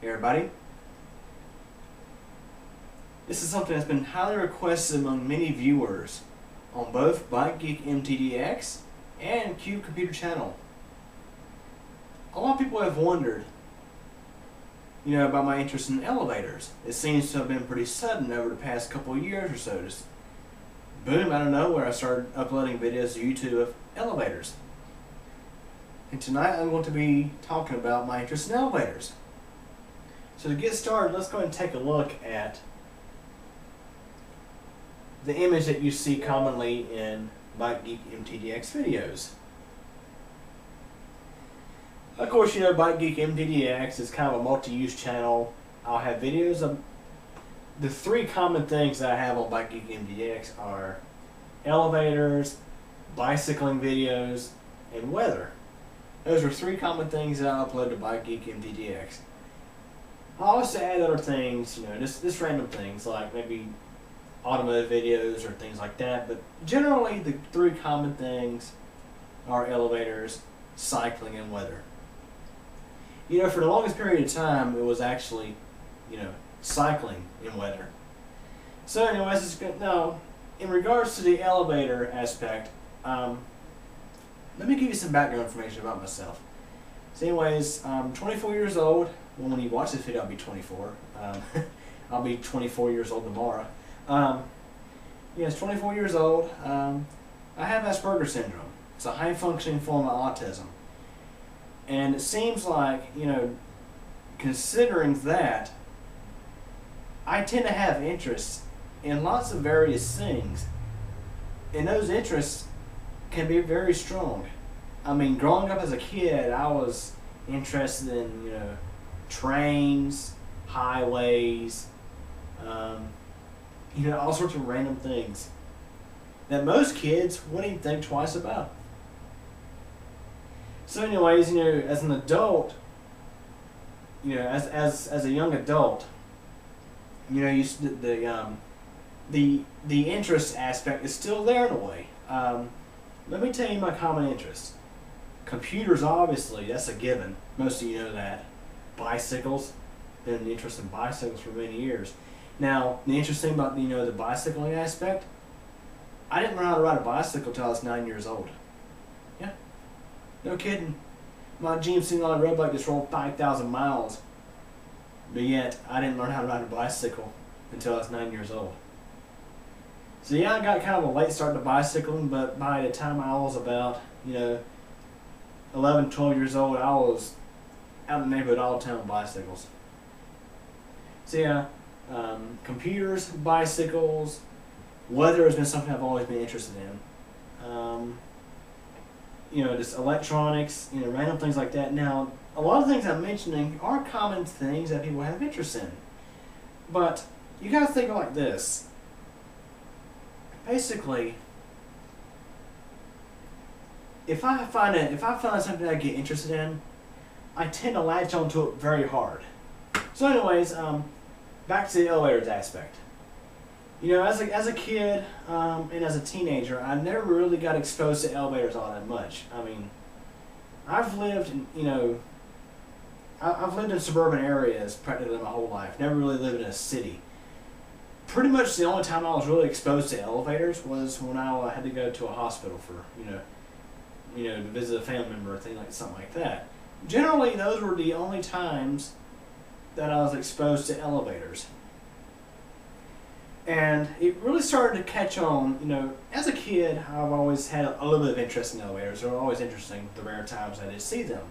Hey everybody. This is something that's been highly requested among many viewers on both Bike Geek MTDX and Cube Computer Channel. A lot of people have wondered, about my interest in elevators. It seems to have been pretty sudden over the past couple of years or so. Just boom, out of nowhere I started uploading videos to YouTube of elevators. And tonight I'm going to be talking about my interest in elevators. So to get started, let's go ahead and take a look at the image that you see commonly in Bike Geek MTDX videos. Of course, Bike Geek MTDX is kind of a multi-use channel. I'll have videos of the three common things that I have on Bike Geek MTDX are elevators, bicycling videos, and weather. Those are three common things that I upload to Bike Geek MTDX. I also add other things, just random things like maybe automotive videos or things like that, but generally the three common things are elevators, cycling, and weather. For the longest period of time, it was actually, cycling in weather. So anyways, it's good. Now, in regards to the elevator aspect, let me give you some background information about myself. So anyways, I'm 24 years old. Well, when you watch this video, I'll be 24. I'll be 24 years old tomorrow. Yes, 24 years old. I have Asperger's syndrome. It's a high-functioning form of autism. And it seems like, considering that, I tend to have interests in lots of various things. And those interests can be very strong. I mean, growing up as a kid, I was interested in, trains, highways, all sorts of random things that most kids wouldn't even think twice about. So anyways, as an adult, as a young adult, the interest aspect is still there in a way. Let me tell you my common interests. Computers, obviously, that's a given. Most of you know that. Bicycles, been interested in bicycles for many years. Now, the interesting about the bicycling aspect, I didn't learn how to ride a bicycle until I was 9 years old. Yeah, no kidding. My GMC Line road bike just rolled 5,000 miles, but yet I didn't learn how to ride a bicycle until I was 9 years old. So yeah, I got kind of a late start to bicycling, but by the time I was about 11, 12 years old, I was out in the neighborhood all the time with bicycles. So yeah, computers, bicycles, weather has been something I've always been interested in. Just electronics, random things like that. Now, a lot of things I'm mentioning are common things that people have interest in. But you gotta think like this. Basically, if I find something I get interested in, I tend to latch onto it very hard. So anyways, back to the elevators aspect. As a kid and as a teenager, I never really got exposed to elevators all that much. I mean, I've lived in, I've lived in suburban areas practically my whole life. Never really lived in a city. Pretty much the only time I was really exposed to elevators was when I had to go to a hospital for, to visit a family member or something like that. Generally, those were the only times that I was exposed to elevators. And it really started to catch on, as a kid, I've always had a little bit of interest in elevators. They were always interesting the rare times I did see them.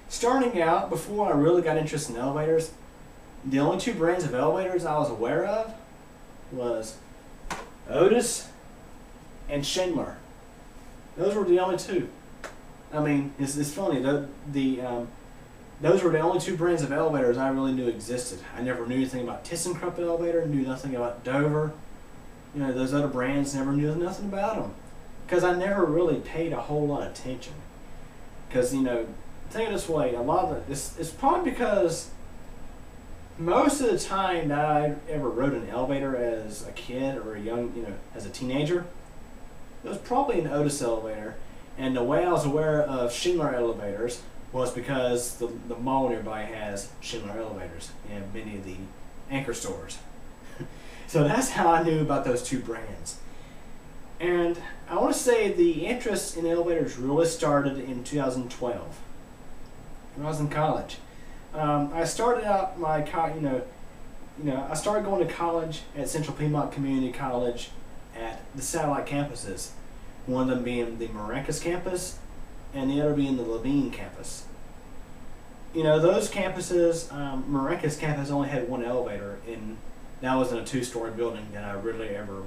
Starting out, before I really got interested in elevators, the only two brands of elevators I was aware of was Otis and Schindler. Those were the only two. I mean, it's funny, those were the only two brands of elevators I really knew existed. I never knew anything about ThyssenKrupp elevator, knew nothing about Dover. Those other brands, never knew nothing about them. Because I never really paid a whole lot of attention. Because, think of it this way, a lot of it, it's probably because most of the time that I ever rode an elevator as a kid or a young, as a teenager, it was probably an Otis elevator. And the way I was aware of Schindler elevators was because the mall nearby has Schindler elevators and many of the anchor stores. So that's how I knew about those two brands. And I want to say the interest in elevators really started in 2012 when I was in college. I started out my I started going to college at Central Piedmont Community College at the satellite campuses. One of them being the Maracas campus and the other being the Levine campus. You know, those campuses, Maracas campus only had one elevator, and that was in a 2-story building that I rarely ever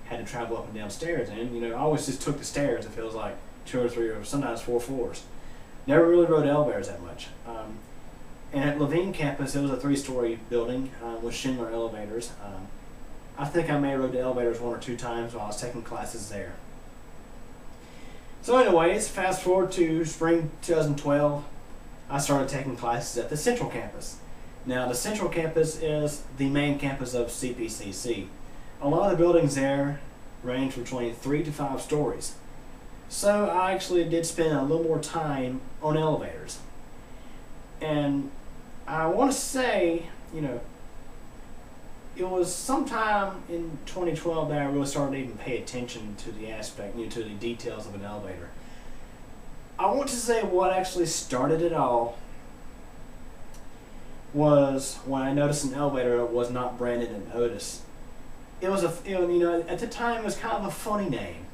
had to travel up and down stairs in. You know, I always just took the stairs, it feels like 2 or 3 or sometimes 4 floors. Never really rode elevators that much. And at Levine campus, it was a 3-story building with Schindler elevators. I think I may have rode the elevators 1 or 2 times while I was taking classes there. So anyways, fast forward to spring 2012, I started taking classes at the Central campus. Now the Central campus is the main campus of CPCC. A lot of the buildings there range between 3 to 5 stories. So I actually did spend a little more time on elevators. And I want to say, you know, it was sometime in 2012 that I really started to even pay attention to the aspect, you know, to the details of an elevator. I want to say what actually started it all was when I noticed an elevator that was not branded in Otis. It was at the time it was kind of a funny name.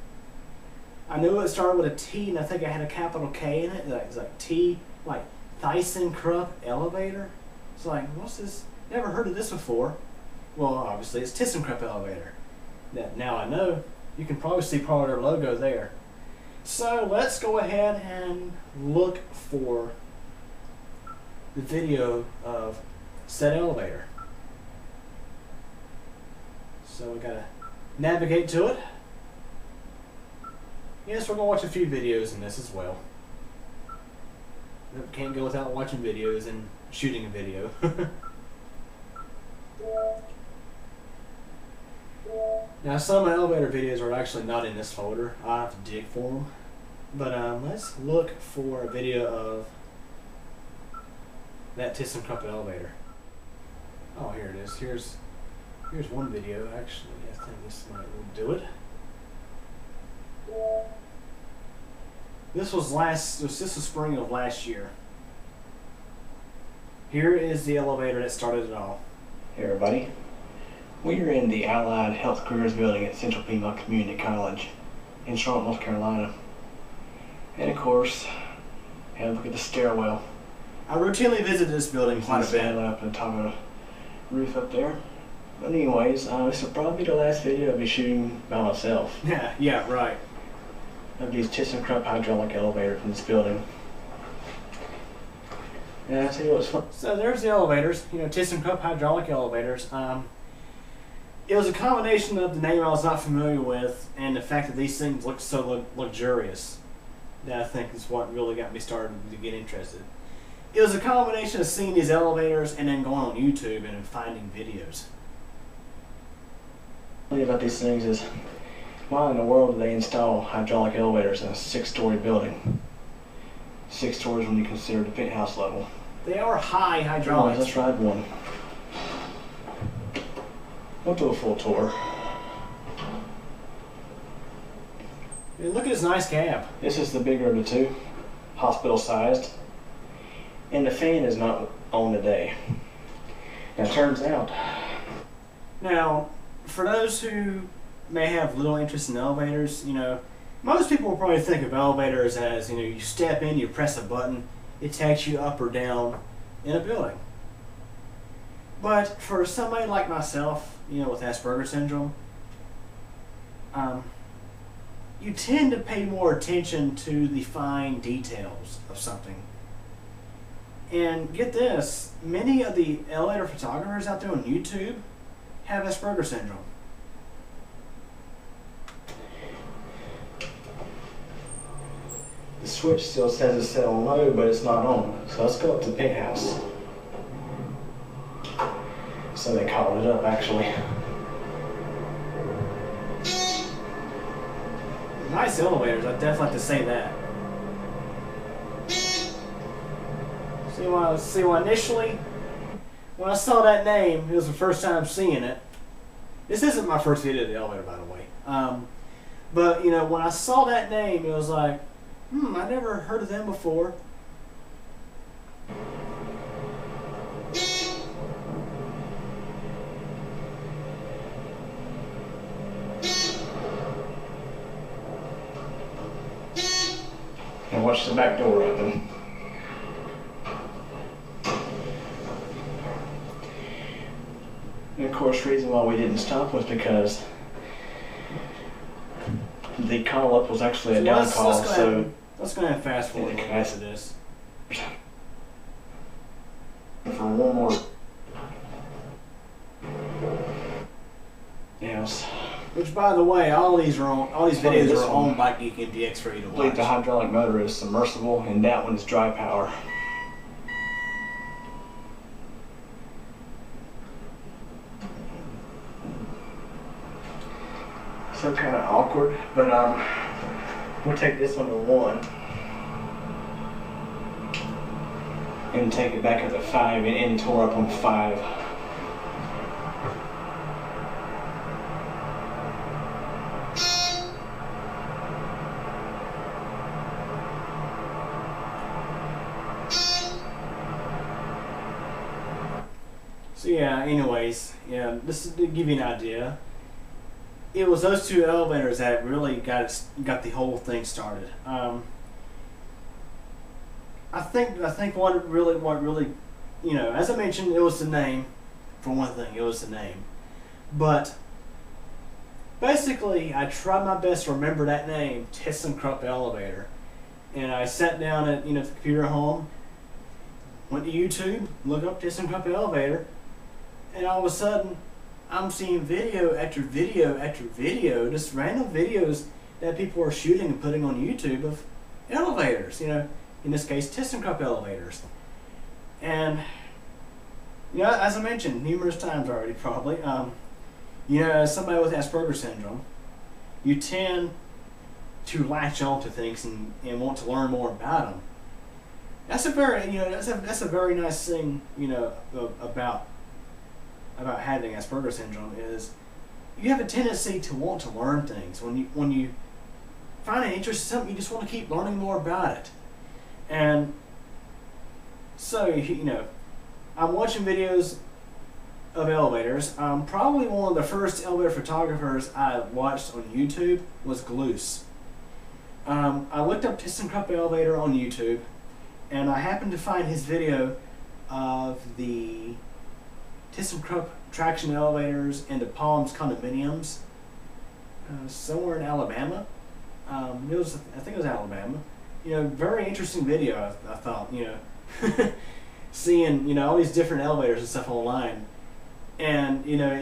I knew it started with a T, and I think I had a capital K in it. It was like T, like ThyssenKrupp elevator. It's like, what's this? Never heard of this before. Well, obviously it's ThyssenKrupp elevator. That now I know. You can probably see part of their logo there. So let's go ahead and look for the video of said elevator. So we gotta navigate to it. Yes, we're gonna watch a few videos in this as well. Can't go without watching videos and shooting a video. Now some of my elevator videos are actually not in this folder. I'll have to dig for them. But let's look for a video of that ThyssenKrupp elevator. Oh, here it is. Here's one video actually. I think this might do it. This was spring of last year. Here is the elevator that started it all. Hey everybody. We are in the Allied Health Careers building at Central Piedmont Community College in Charlotte, North Carolina. And of course, have a look at the stairwell. I routinely visit this building quite a bit. Up on the top of the roof up there. But anyways, this will probably be the last video I'll be shooting by myself. Yeah, right. Of these ThyssenKrupp hydraulic elevators in this building. And I'll tell you what's fun. So there's the elevators, you know, ThyssenKrupp hydraulic elevators. It was a combination of the name I was not familiar with and the fact that these things look so luxurious that I think is what really got me started to get interested. It was a combination of seeing these elevators and then going on YouTube and finding videos. What about these things is, why in the world do they install hydraulic elevators in a 6-story building? 6 stories when you consider the penthouse level. They are high hydraulics. Let's ride one. We'll do a full tour. And look at this nice cab. This is the bigger of the two, hospital sized. And the fan is not on today. Now it turns out. Now, for those who may have little interest in elevators, you know, most people will probably think of elevators as, you know, you step in, you press a button, it takes you up or down in a building. But for somebody like myself, you know, with Asperger's syndrome, you tend to pay more attention to the fine details of something. And get this, many of the elevator photographers out there on YouTube have Asperger's syndrome. The switch still says it's set on low, but it's not on. So let's go up to the penthouse. So they called it up, actually. Nice elevators, I'd definitely like to say that. see, well, initially, when I saw that name, it was the first time seeing it. This isn't my first video of the elevator, by the way. But, you know, when I saw that name, it was like, I never heard of them before. And watch the back door open. And of course, the reason why we didn't stop was because the call up was actually a down call. Let's go ahead and fast forward to this. For one more. Yes. Which, by the way, all these videos are on Bike Geek MTX for you to I believe watch. the hydraulic motor is submersible, and that one is dry power. So kind of awkward, but we'll take this one to 1 and take it back up to 5 and tore up on 5. So yeah, anyways, yeah, this is to give you an idea. It was those two elevators that really got the whole thing started. I think what really, you know, as I mentioned, it was the name. For one thing, it was the name. But basically, I tried my best to remember that name, ThyssenKrupp Elevator, and I sat down at the computer at home, went to YouTube, looked up ThyssenKrupp Elevator, and all of a sudden, I'm seeing video after video after video, just random videos that people are shooting and putting on YouTube of elevators, you know, in this case, ThyssenKrupp elevators. And, you know, as I mentioned numerous times already, probably, you know, as somebody with Asperger's syndrome, you tend to latch on to things and want to learn more about them. That's a very, you know, that's a very nice thing, you know, about having Asperger's syndrome is you have a tendency to want to learn things. When you find an interest in something, you just want to keep learning more about it. And so, you know, I'm watching videos of elevators. Probably one of the first elevator photographers I watched on YouTube was Gloose. I looked up ThyssenKrupp Elevator on YouTube, and I happened to find his video of the ThyssenKrupp traction elevators into Palms condominiums somewhere in Alabama. I think it was Alabama. You know, very interesting video. I thought, you know, seeing, you know, all these different elevators and stuff online, and you know,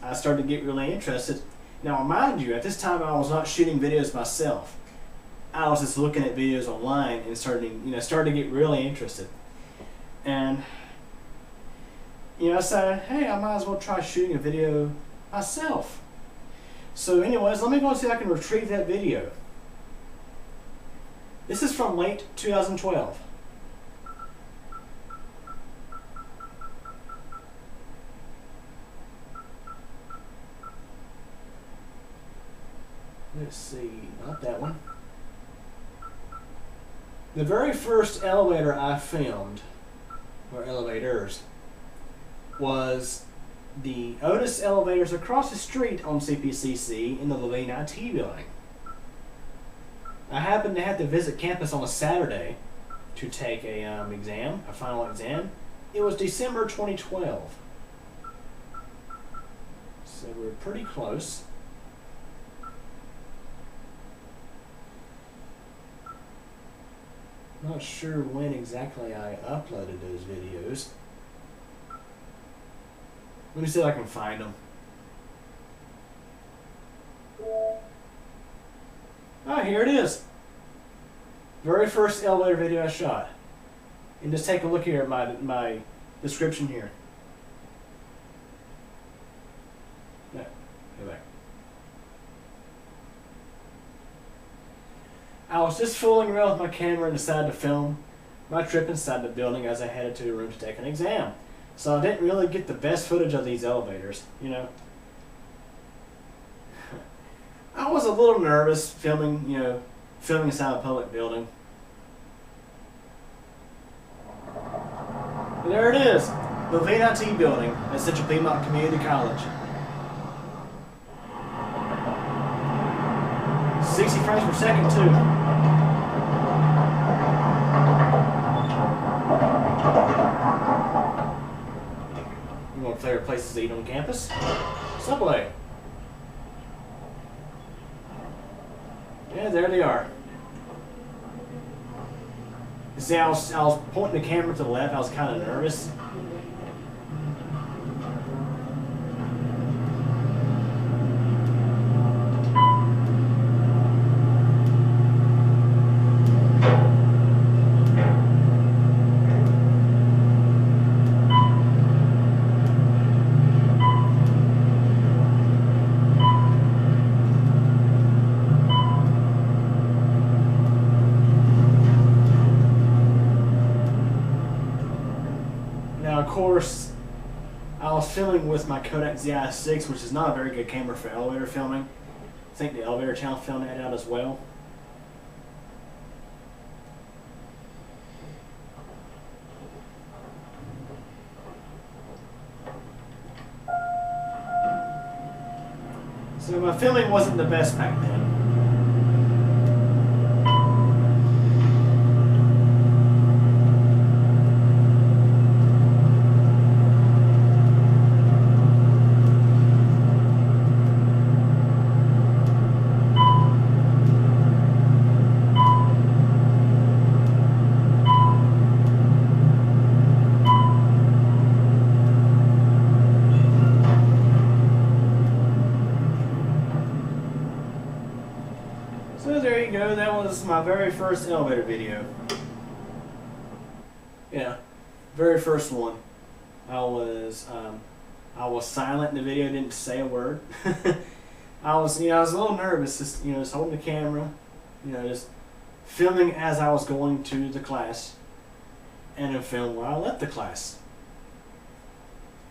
I started to get really interested. Now, mind you, at this time I was not shooting videos myself. I was just looking at videos online and starting to get really interested. And you know, I said, hey, I might as well try shooting a video myself. So anyways, let me go and see if I can retrieve that video. This is from late 2012. Let's see, not that one. The very first elevator I filmed, or elevators, was the Otis elevators across the street on CPCC in the Levine IT building. I happened to have to visit campus on a Saturday to take a final exam. It was December 2012. So we're pretty close. Not sure when exactly I uploaded those videos. Let me see if I can find them. Ah, here it is. Very first elevator video I shot. And just take a look here at my description here. No, go back. I was just fooling around with my camera and decided to film my trip inside the building as I headed to the room to take an exam. So I didn't really get the best footage of these elevators, you know. I was a little nervous filming inside a public building. But there it is, the VNIT building at Central Piedmont Community College. 60 frames per second too. You want favorite places to eat on campus? Subway. Yeah, there they are. You see, I was pointing the camera to the left. I was kind of nervous. Now, of course, I was filming with my Kodak ZI-6, which is not a very good camera for elevator filming. I think the Elevator Channel filmed that out as well. So my filming wasn't the best back then. So there you go, that was my very first elevator video. Yeah, very first one. I was silent in the video, didn't say a word. I was a little nervous, just holding the camera, just filming as I was going to the class, and then film while I left the class.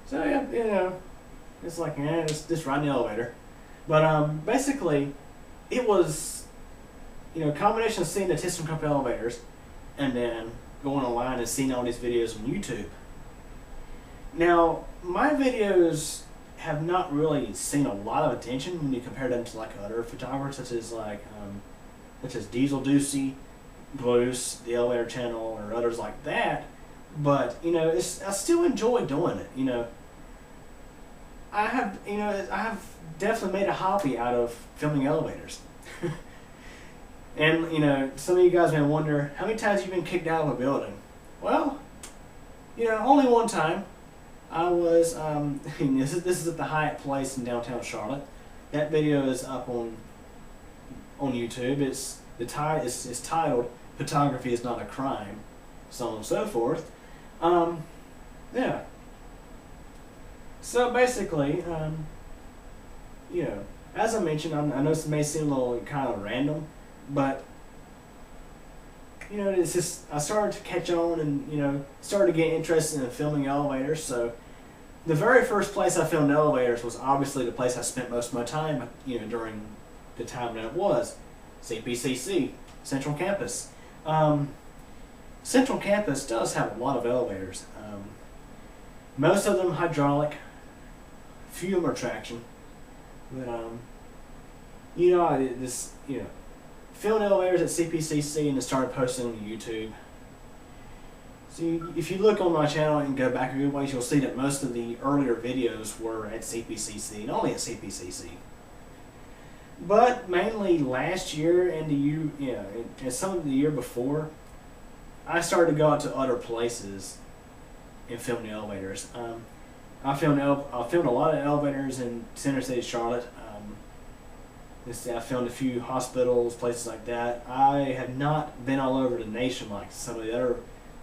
So yeah, it's like just riding the elevator. But basically, it was combination of seeing the ThyssenKrupp elevators and then going online and seeing all these videos on YouTube. Now, my videos have not really seen a lot of attention when you compare them to like other photographers such as Diesel Ducey, Bruce, the Elevator Channel, or others like that. But I still enjoy doing it. I have definitely made a hobby out of filming elevators. And, some of you guys may wonder, how many times have you been kicked out of a building? Well, only one time. I was, this is at the Hyatt Place in downtown Charlotte. That video is up on YouTube. It's titled, "Photography is Not a Crime," so on and so forth. Yeah. So basically, as I mentioned, I know this may seem a little kind of random, but it's just I started to catch on and started to get interested in filming elevators. So the very first place I filmed elevators was obviously the place I spent most of my time during the time that it was CPCC, Central Campus. Central Campus does have a lot of elevators. Most of them hydraulic, few of them are traction, but I did this filmed elevators at CPCC and then started posting on YouTube. So if you look on my channel and go back a good ways, you'll see that most of the earlier videos were at CPCC and only at CPCC. But mainly last year and and some of the year before, I started to go out to other places and film the elevators. I filmed a lot of elevators in Center City, Charlotte. I filmed a few hospitals, places like that. I have not been all over the nation like some of the other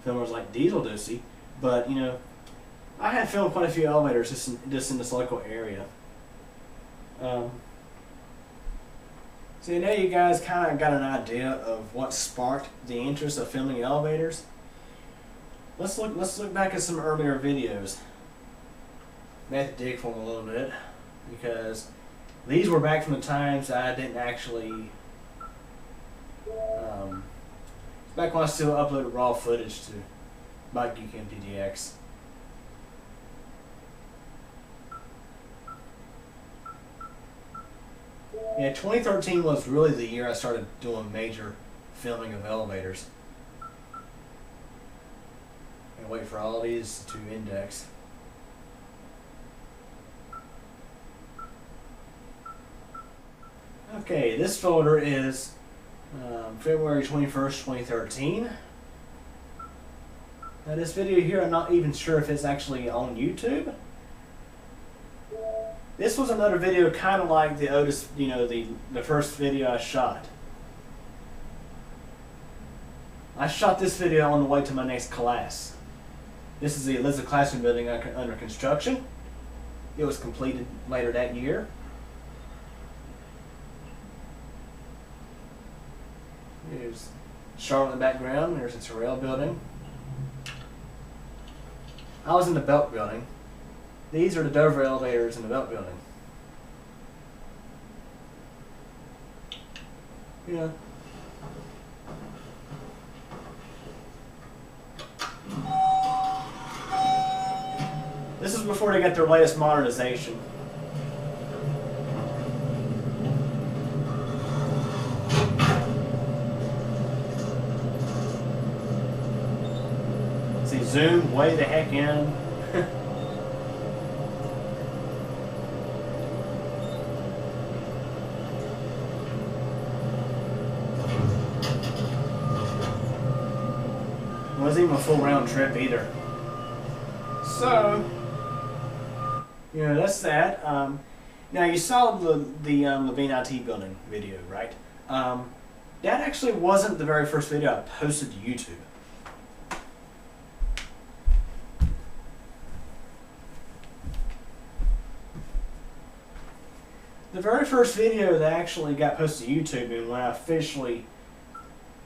filmers like Diesel Ducey, but I have filmed quite a few elevators just in this local area. So now you guys kind of got an idea of what sparked the interest of filming elevators. Let's look back at some earlier videos. I have to dig for them a little bit because these were back from the times I didn't actually. Back when I still uploaded raw footage to Bike Geek MTDX. Yeah, 2013 was really the year I started doing major filming of elevators. And wait for all these to index. Okay, this folder is February 21st, 2013. Now this video here, I'm not even sure if it's actually on YouTube. This was another video kind of like the Otis, you know, the first video I shot. I shot this video on the way to my next class. This is the Elizabeth Classroom building under construction. It was completed later that year. Here's Charlotte in the background. There's the Terrell building. I was in the Belk building. These are the Dover elevators in the Belk building. Yeah. This is before they got their latest modernization. See, zoom way the heck in. Wasn't even a full round trip either. So, you know, that's that. Now you saw the Levine IT building video, right? That actually wasn't the very first video I posted to YouTube. The very first video that actually got posted to YouTube, and when I officially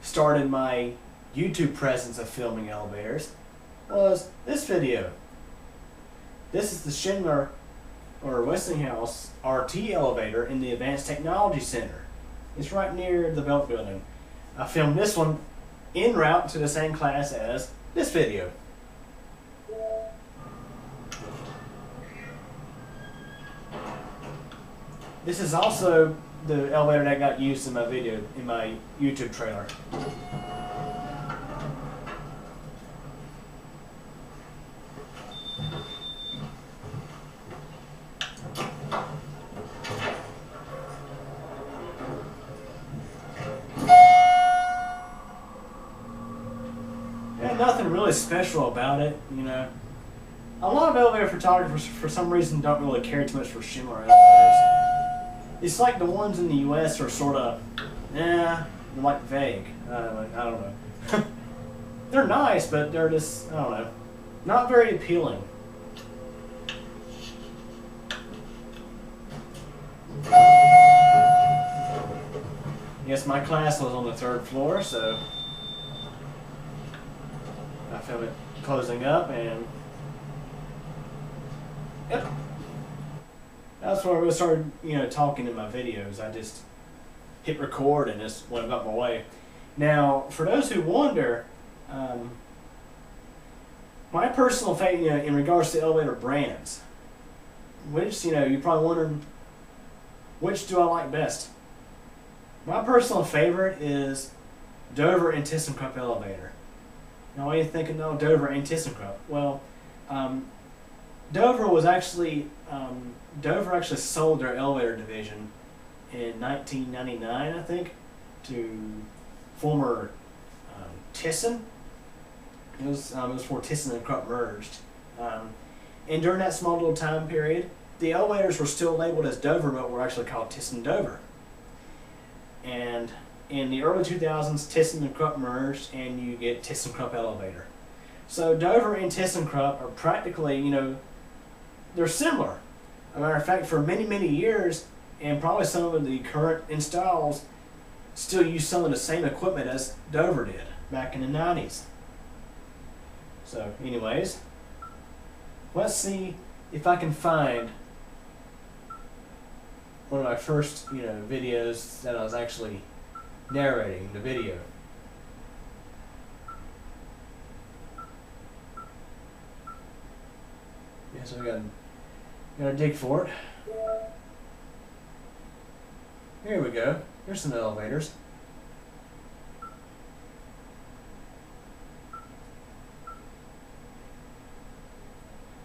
started my YouTube presence of filming elevators, was this video. This is the Schindler or Westinghouse RT elevator in the Advanced Technology Center. It's right near the Belk building. I filmed this one en route to the same class as this video. This is also the elevator that got used in my video, in my YouTube trailer. Nothing really special about it, you know. A lot of elevator photographers, for some reason, don't really care too much for Schindler elevators. It's like the ones in the U.S. are sort of, they're like vague. I don't know. They're nice, but they're just, I don't know, not very appealing. Yes, my class was on the 3rd floor, so I filmed it closing up, and yep, that's where I started, you know, talking in my videos. I just hit record and just went about my way. Now, for those who wonder, my personal favorite, you know, in regards to elevator brands, which, you know, you're probably wondering, which do I like best? My personal favorite is Dover and ThyssenKrupp elevator. Now, why are you thinking, no, Dover and ThyssenKrupp? Well, Dover actually sold their elevator division in 1999, I think, to former Thyssen. It was before Thyssen and Krupp merged. And during that small little time period, the elevators were still labeled as Dover, but were actually called Thyssen-Dover. And in the early 2000s, Thyssen and Krupp merged, and you get ThyssenKrupp elevator. So Dover and ThyssenKrupp are practically, you know, they're similar. As a matter of fact, for many, many years, and probably some of the current installs still use some of the same equipment as Dover did back in the 90s. So, anyways, let's see if I can find one of my first, videos that I was actually narrating the video. Yeah, so we gotta dig for it. Here we go. Here's some elevators.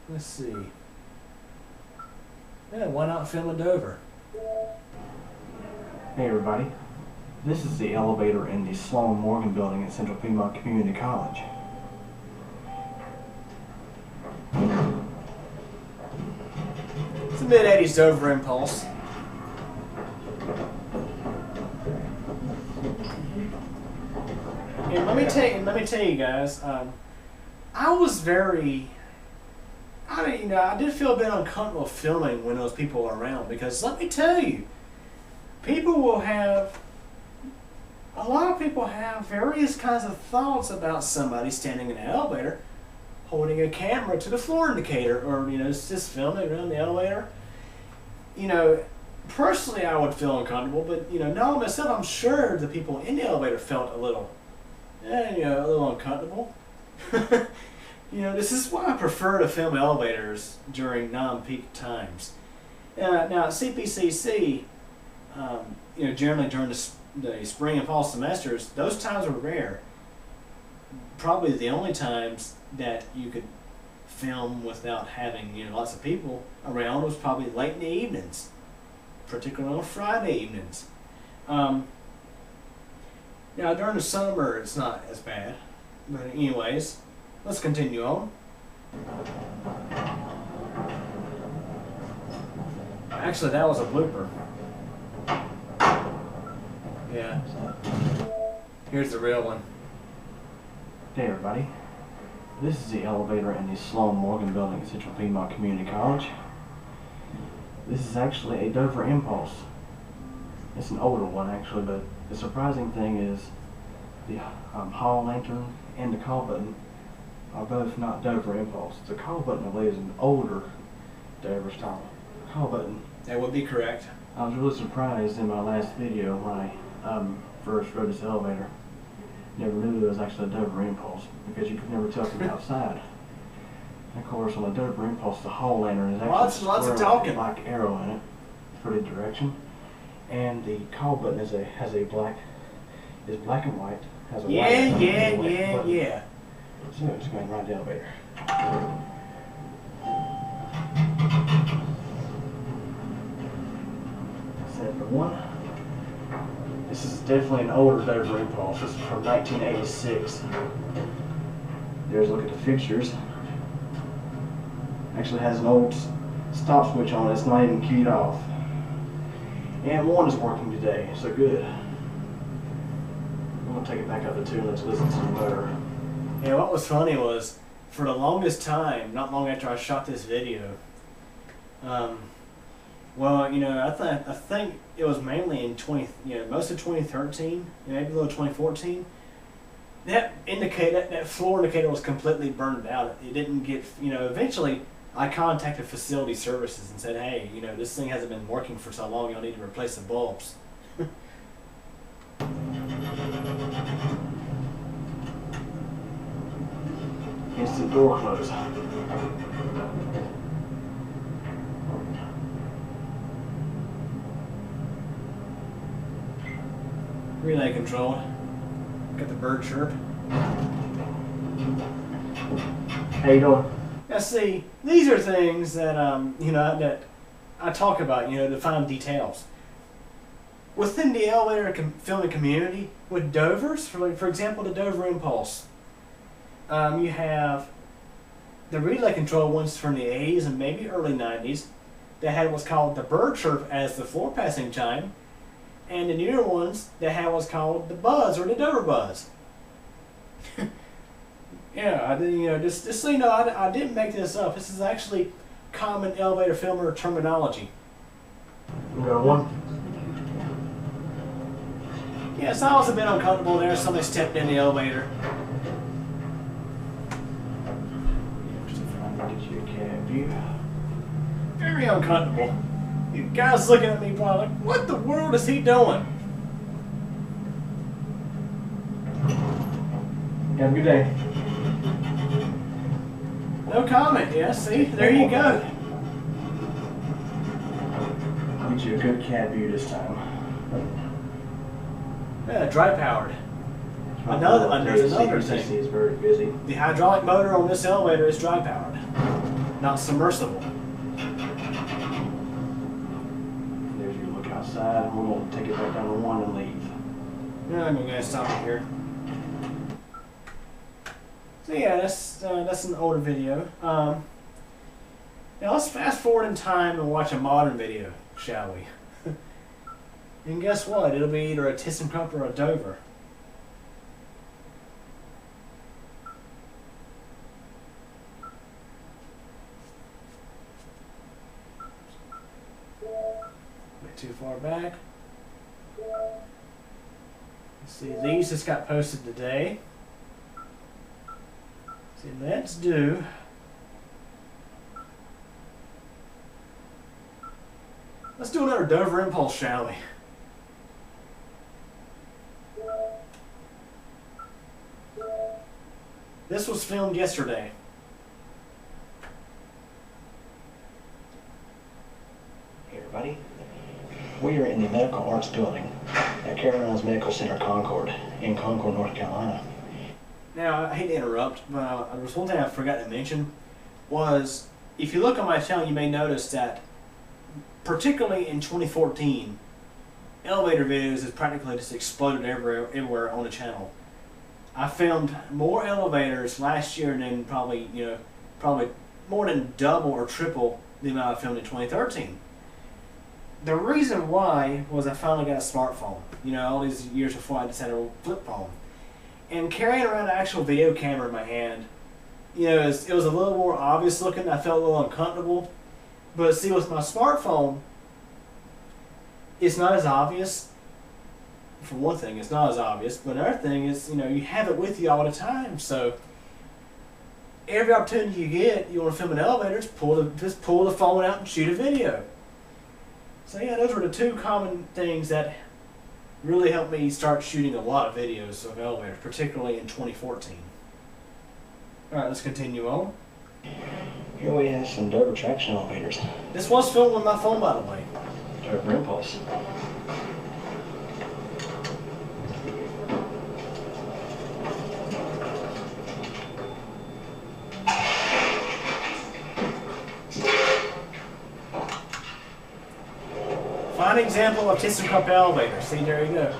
Let's see. Yeah, why not film in Dover? Hey everybody, this is the elevator in the Sloan Morgan building at Central Piedmont Community College. It's a mid-80s Dover impulse. And let me tell you guys, I was very, I did feel a bit uncomfortable filming when those people were around, because let me tell you, a lot of people have various kinds of thoughts about somebody standing in an elevator holding a camera to the floor indicator, or just filming around the elevator. Personally I would feel uncomfortable, but knowing myself, I'm sure the people in the elevator felt a little uncomfortable. This is why I prefer to film elevators during non-peak times. Now at CPCC, generally during the spring and fall semesters, those times were rare. Probably the only times that you could film without having lots of people around was probably late in the evenings, particularly on Friday evenings. Now during the summer it's not as bad, but anyways, let's continue on. Actually, that was a blooper. Yeah. Here's the real one. Hey everybody, this is the elevator in the Sloan Morgan building at Central Piedmont Community College. This is actually a Dover Impulse. It's an older one actually, but the surprising thing is the hall lantern and the call button are both not Dover Impulse. The call button, I believe, is an older Dover style call button. That would be correct. I was really surprised in my last video when I first rode this elevator. Never knew it was actually a Dover Impulse because you could never tell from the outside. And of course, on a Dover Impulse, the hall lantern is actually Lots of talking. with a black arrow in it for the direction, and the call button is black and white. Has a white button. Yeah. So just going to ride the elevator. Set for one. This is definitely an older Dover Impulse. This is from 1986. There's a look at the fixtures. Actually has an old stop switch on it. It's not even keyed off. And one is working today, so good. I'm going to take it back up to 2 and let's listen to the motor. Yeah, what was funny was, for the longest time, not long after I shot this video, I think it was mainly in most of 2013, maybe a little 2014. That floor indicator was completely burned out. It didn't get, eventually I contacted facility services and said, hey, this thing hasn't been working for so long, you'll need to replace the bulbs. Instant door close. Relay control. Got the bird chirp. How you doing? Now see, these are things that that I talk about, to find details. Within the elevator filming community, with Dovers, for example, the Dover Impulse, you have the relay control ones from the 80s and maybe early 90s that had what's called the bird chirp as the floor passing chime, and the newer ones that had what's called the buzz or the Dover buzz. Yeah, just so you know, I didn't make this up. This is actually common elevator filmer terminology. You got one? Yes, I was a bit uncomfortable there. Somebody stepped in the elevator. view. Very uncomfortable. You guys looking at me probably like, what the world is he doing? Have a good day. No comment, yeah, see? There you go. I'll get you a good cab view this time. Yeah, dry powered. There's another thing. is very busy. The hydraulic motor on this elevator is dry powered, not submersible. There's your look outside. We're going to take it back down to 1 and leave. Yeah, I'm gonna stop it here. So yeah, that's an older video. Now let's fast forward in time and watch a modern video, shall we? And guess what? It'll be either a ThyssenKrupp or a Dover. Bit too far back. Let's see, these just got posted today. See, let's do another Dover Impulse, shall we? This was filmed yesterday. Hey everybody, we are in the Medical Arts Building at Caroline's Medical Center Concord in Concord, North Carolina. Now, I hate to interrupt, but there was one thing I forgot to mention was, if you look on my channel, you may notice that, particularly in 2014, elevator videos has practically just exploded everywhere on the channel. I filmed more elevators last year than probably more than double or triple the amount I filmed in 2013. The reason why was I finally got a smartphone. You know, all these years before I just had a flip phone. And carrying around an actual video camera in my hand, you know, it was a little more obvious looking. I felt a little uncomfortable. But see, with my smartphone, it's not as obvious. For one thing, it's not as obvious. But another thing is, you know, you have it with you all the time. So every opportunity you get, you want to film an elevator, just pull the phone out and shoot a video. So yeah, those were the two common things that really helped me start shooting a lot of videos of elevators, particularly in 2014. Alright, let's continue on. Here we have some Dover traction elevators. This was filmed with my phone, by the way. Dover Impulse. Fine example of ThyssenKrupp elevator. See, there you go.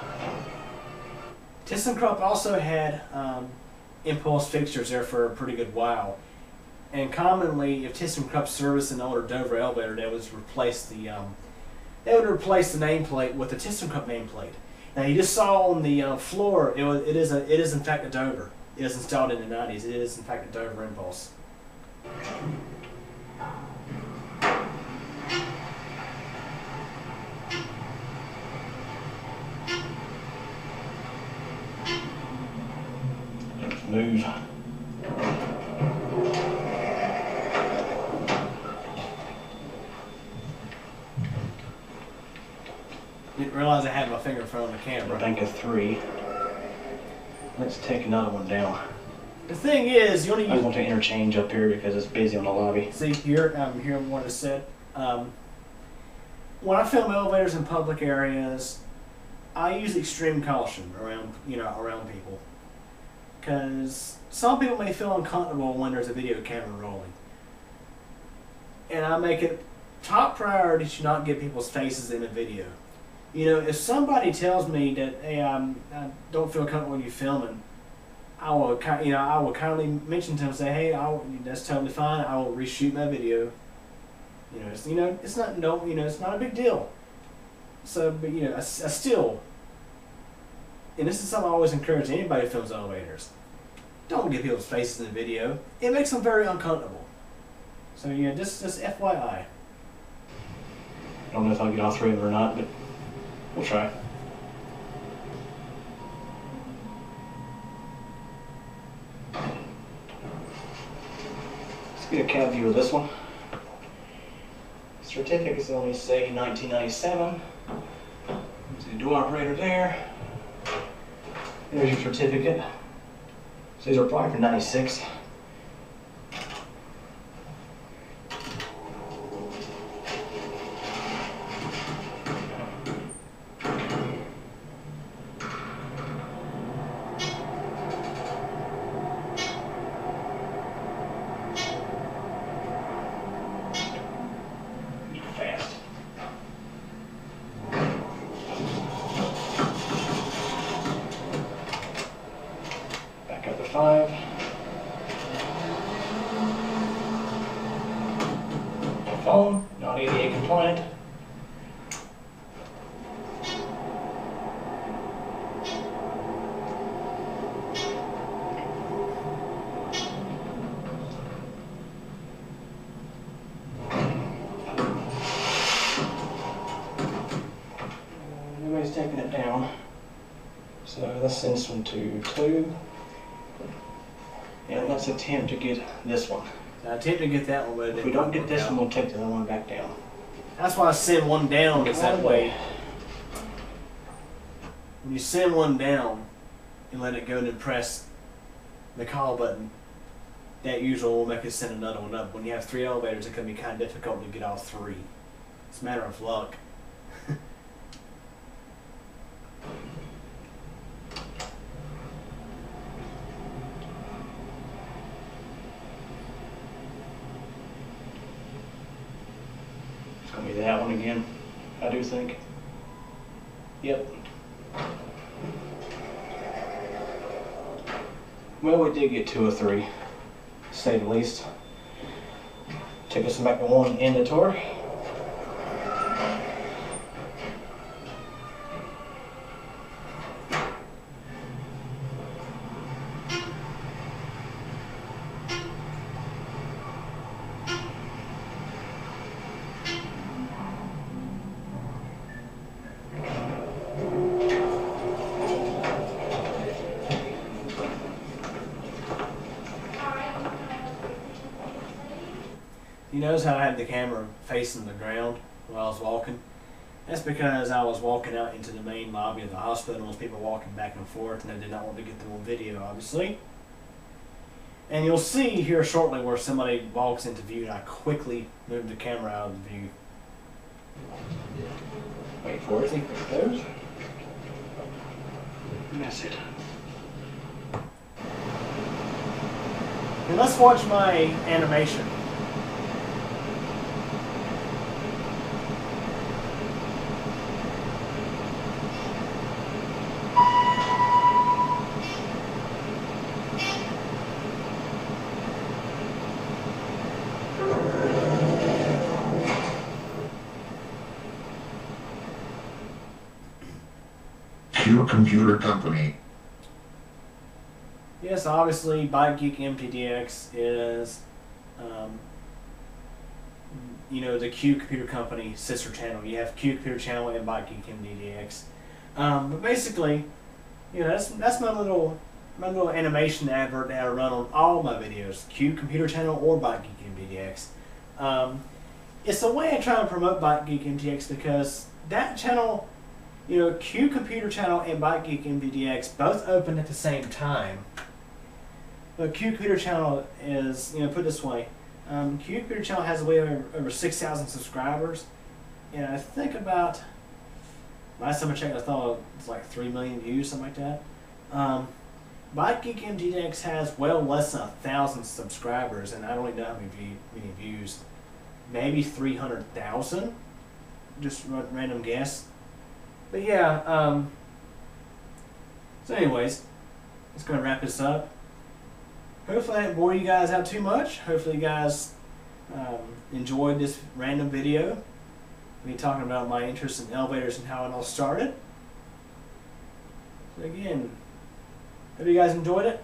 ThyssenKrupp also had impulse fixtures there for a pretty good while. And commonly, if ThyssenKrupp serviced an older Dover elevator, they would replace the nameplate with the ThyssenKrupp nameplate. Now you just saw on the floor, it is in fact a Dover. It was installed in the 90s. It is in fact a Dover Impulse. Move. Didn't realize I had my finger in front of the camera. Bank of 3. Let's take another one down. The thing is, you only I want to interchange up here because it's busy on the lobby. See here, here what it said. When I film elevators in public areas, I use extreme caution around people, because some people may feel uncomfortable when there's a video camera rolling, and I make it top priority to not get people's faces in a video. You know, if somebody tells me that, hey, I don't feel comfortable when you're filming, I will kindly mention to them, say, hey, that's totally fine. I will reshoot my video. It's not it's not a big deal. So, but I still, and this is something I always encourage anybody who films elevators. Don't get people's faces in the video. It makes them very uncomfortable. So yeah, just FYI. I don't know if I'll get all 3 of them or not, but we'll try. Let's get a cab view of this one. Certificates only say 1997. There's the door operator there. There's your certificate. So these are probably for 96. Fast. Back up to 5. Phone, not ADA compliant. Nobody's taking it down. So let's send this one to 2. And let's attempt to get this one. I attempt to get that one, but if we don't get this one, we'll take the other one back down. That's why I send one down, is that way. When you send one down and let it go and then press the call button, that usually will make us send another one up. When you have 3 elevators, it can be kind of difficult to get all 3. It's a matter of luck. Gonna be that one again, I do think. Yep. Well, we did get 2 or 3, to say the least. Took us back to 1 in the tour. You notice how I had the camera facing the ground while I was walking? That's because I was walking out into the main lobby of the hospital and there was people walking back and forth and I did not want to get them on video, obviously. And you'll see here shortly where somebody walks into view and I quickly move the camera out of the view. Wait for it, think it goes. Miss it. And let's watch my animation. Q Computer Company. Yes, obviously, Bike Geek MTDX is, you know, the Q Computer Company sister channel. You have Q Computer Channel and Bike Geek MTDX. But basically, you know, that's my little animation advert that I run on all my videos, Q Computer Channel or Bike Geek MTDX. It's a way I try to promote Bike Geek MTDX because that channel, you know, Q Computer Channel and Bike Geek MTDX both open at the same time. But Q Computer Channel is, you know, put it this way, Q Computer Channel has way over 6,000 subscribers, and I think about, last time I checked, I thought it was like 3 million views, something like that. Bike Geek MTDX has well less than 1,000 subscribers, and I don't even know how many views. Maybe 300,000, just random guess. But yeah, so anyways, let's go and wrap this up. Hopefully I didn't bore you guys out too much. Hopefully you guys enjoyed this random video. Me talking about my interest in elevators and how it all started. So again, hope you guys enjoyed it.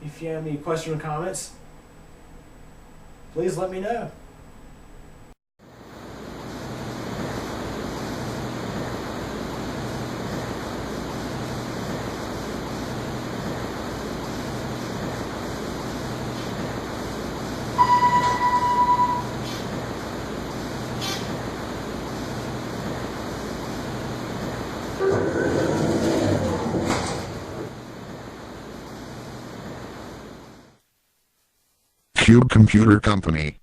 If you have any questions or comments, please let me know. Cube Computer Company.